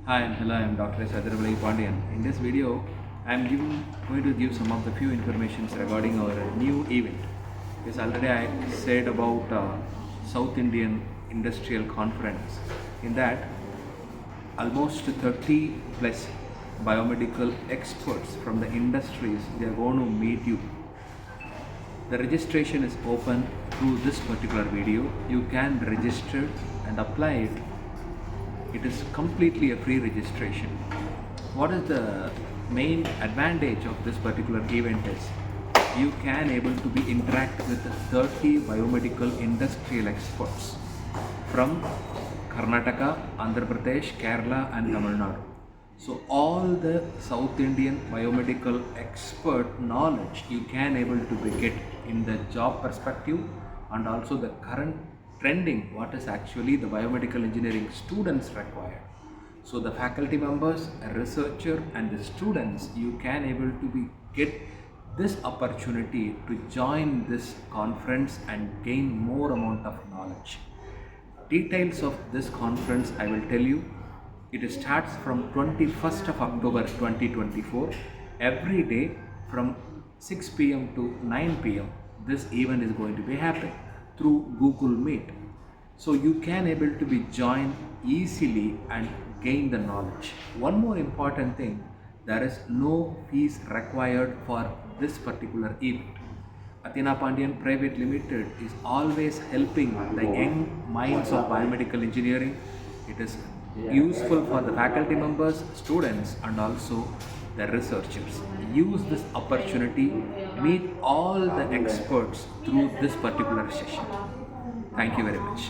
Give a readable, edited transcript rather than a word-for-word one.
Hi and hello, I am Dr. Pandian. In this video, I am going to give some of the few informations regarding our new event. Yes, already I said about South Indian Industrial Conference. In that, almost 30 plus biomedical experts from the industries, they are going to meet you. The registration is open through this particular video. You can register and apply it. It is completely a free registration. What is the main advantage of this particular event is you can able to be interact with 30 biomedical industrial experts from Karnataka, Andhra Pradesh, Kerala and Tamil Nadu. So all the South Indian biomedical expert knowledge you can able to be get in the job perspective and also the current trending what is actually the biomedical engineering students require. So the faculty members, a researcher and the students, you can able to be get this opportunity to join this conference and gain more amount of knowledge. Details of this conference I will tell you. It starts from 21st of October 2024. Every day from 6 p.m. to 9 p.m. this event is going to be happening through Google Meet. So you can able to be join easily and gain the knowledge. One more important thing, there is no fees required for this particular event. ATHEENAPANDIAN Private Limited is always helping the young minds of biomedical engineering. It is useful for the faculty members, students and also the researchers. Use this opportunity, meet all the experts through this particular session. Thank you very much.